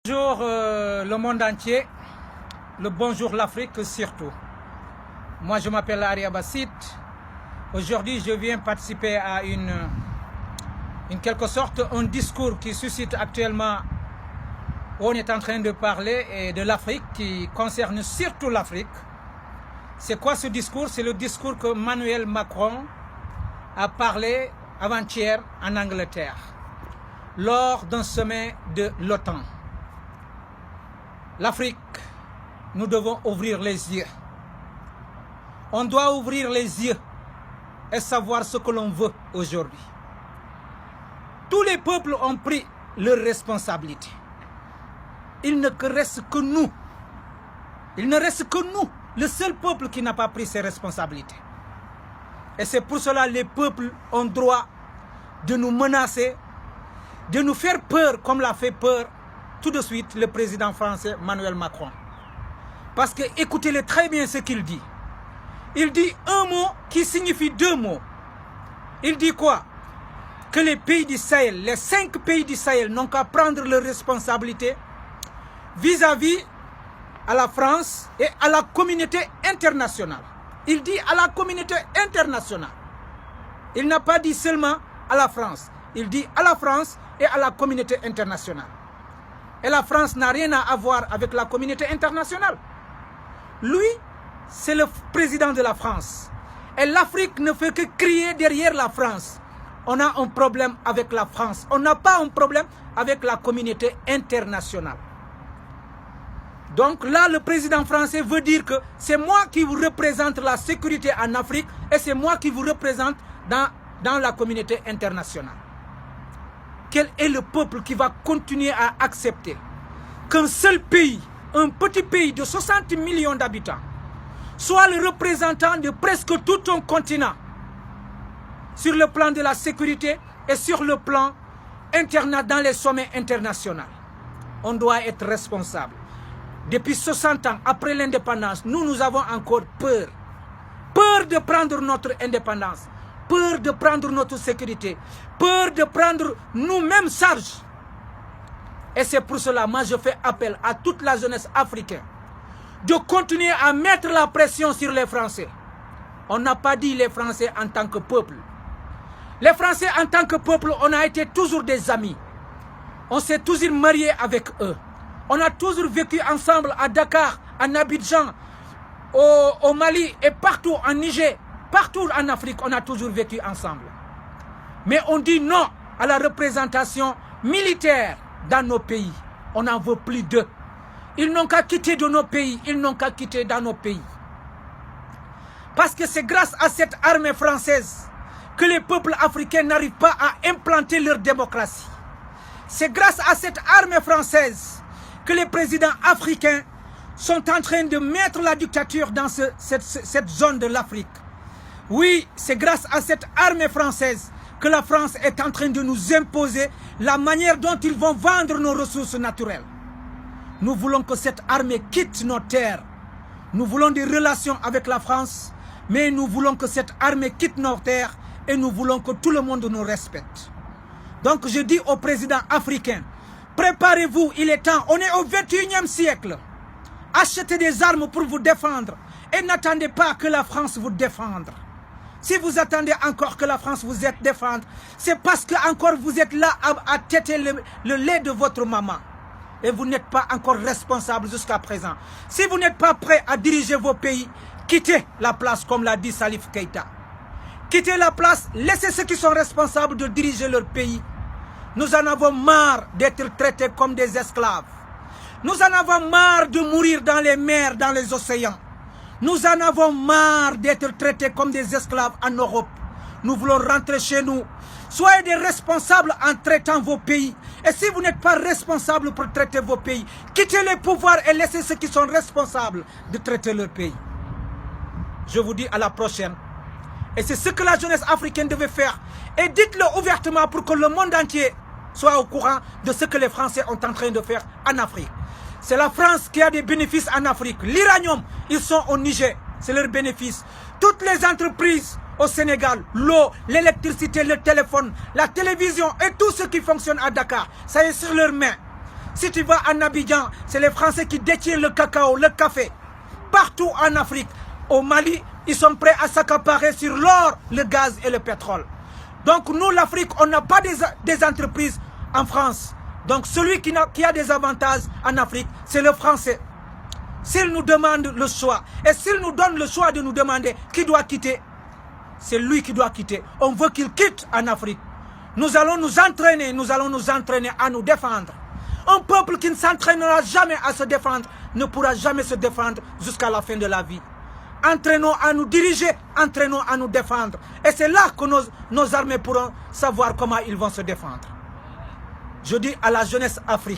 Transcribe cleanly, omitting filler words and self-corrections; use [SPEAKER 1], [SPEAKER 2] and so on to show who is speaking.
[SPEAKER 1] Bonjour le monde entier, le bonjour l'Afrique surtout. Moi je m'appelle Aria Bassit. Aujourd'hui je viens participer à une quelque sorte un discours qui suscite actuellement où on est en train de parler et de l'Afrique, qui concerne surtout l'Afrique. C'est quoi ce discours? C'est le discours que Emmanuel Macron a parlé avant-hier en Angleterre lors d'un sommet de l'OTAN. L'Afrique, nous devons ouvrir les yeux. On doit ouvrir les yeux et savoir ce que l'on veut aujourd'hui. Tous les peuples ont pris leurs responsabilités. Il ne reste que nous. Il ne reste que nous, le seul peuple qui n'a pas pris ses responsabilités. Et c'est pour cela que les peuples ont droit de nous menacer, de nous faire peur comme l'a fait peur tout de suite le président français Emmanuel Macron. Parce que écoutez-le très bien ce qu'il dit. Il dit un mot qui signifie deux mots. Il dit quoi? Que les pays du Sahel, les 5 pays du Sahel n'ont qu'à prendre leurs responsabilités vis-à-vis à la France et à la communauté internationale. Il dit à la communauté internationale. Il n'a pas dit seulement à la France. Il dit à la France et à la communauté internationale. Et la France n'a rien à voir avec la communauté internationale. Lui, c'est le président de la France. Et l'Afrique ne fait que crier derrière la France. On a un problème avec la France. On n'a pas un problème avec la communauté internationale. Donc là, le président français veut dire que c'est moi qui vous représente la sécurité en Afrique et c'est moi qui vous représente dans la communauté internationale. Quel est le peuple qui va continuer à accepter qu'un seul pays, un petit pays de 60 millions d'habitants, soit le représentant de presque tout un continent sur le plan de la sécurité et sur le plan international dans les sommets internationaux? On doit être responsable. Depuis 60 ans, après l'indépendance, nous avons encore peur. Peur de prendre notre indépendance. Peur de prendre notre sécurité, peur de prendre nous-mêmes charge. Et c'est pour cela, moi je fais appel à toute la jeunesse africaine de continuer à mettre la pression sur les Français. On n'a pas dit les Français en tant que peuple. Les Français en tant que peuple, on a été toujours des amis. On s'est toujours mariés avec eux. On a toujours vécu ensemble à Dakar, en Abidjan, au Mali et partout en Niger. Partout en Afrique, on a toujours vécu ensemble. Mais on dit non à la représentation militaire dans nos pays. On n'en veut plus d'eux. Ils n'ont qu'à quitter de nos pays. Ils n'ont qu'à quitter dans nos pays. Parce que c'est grâce à cette armée française que les peuples africains n'arrivent pas à implanter leur démocratie. C'est grâce à cette armée française que les présidents africains sont en train de mettre la dictature dans cette zone de l'Afrique. Oui, c'est grâce à cette armée française que la France est en train de nous imposer la manière dont ils vont vendre nos ressources naturelles. Nous voulons que cette armée quitte nos terres. Nous voulons des relations avec la France, mais nous voulons que cette armée quitte nos terres et nous voulons que tout le monde nous respecte. Donc je dis aux présidents africains, préparez-vous, il est temps, on est au 21e siècle. Achetez des armes pour vous défendre et n'attendez pas que la France vous défende. Si vous attendez encore que la France vous défende, c'est parce que encore vous êtes là à téter le lait de votre maman. Et vous n'êtes pas encore responsable jusqu'à présent. Si vous n'êtes pas prêt à diriger vos pays, quittez la place comme l'a dit Salif Keïta. Quittez la place, laissez ceux qui sont responsables de diriger leur pays. Nous en avons marre d'être traités comme des esclaves. Nous en avons marre de mourir dans les mers, dans les océans. Nous en avons marre d'être traités comme des esclaves en Europe. Nous voulons rentrer chez nous. Soyez des responsables en traitant vos pays. Et si vous n'êtes pas responsables pour traiter vos pays, quittez les pouvoirs et laissez ceux qui sont responsables de traiter leur pays. Je vous dis à la prochaine. Et c'est ce que la jeunesse africaine devait faire. Et dites-le ouvertement pour que le monde entier soit au courant de ce que les Français sont en train de faire en Afrique. C'est la France qui a des bénéfices en Afrique. L'uranium, ils sont au Niger. C'est leur bénéfice. Toutes les entreprises au Sénégal, l'eau, l'électricité, le téléphone, la télévision et tout ce qui fonctionne à Dakar, ça est sur leurs mains. Si tu vas en Abidjan, c'est les Français qui détiennent le cacao, le café. Partout en Afrique, au Mali, ils sont prêts à s'accaparer sur l'or, le gaz et le pétrole. Donc nous, l'Afrique, on n'a pas des entreprises en France. Donc celui qui a des avantages en Afrique, c'est le Français. S'il nous demande le choix, et s'il nous donne le choix de nous demander qui doit quitter, c'est lui qui doit quitter. On veut qu'il quitte en Afrique. Nous allons nous entraîner à nous défendre. Un peuple qui ne s'entraînera jamais à se défendre ne pourra jamais se défendre jusqu'à la fin de la vie. Entraînons à nous diriger, entraînons à nous défendre. Et c'est là que nos armées pourront savoir comment ils vont se défendre. Je dis à la jeunesse africaine.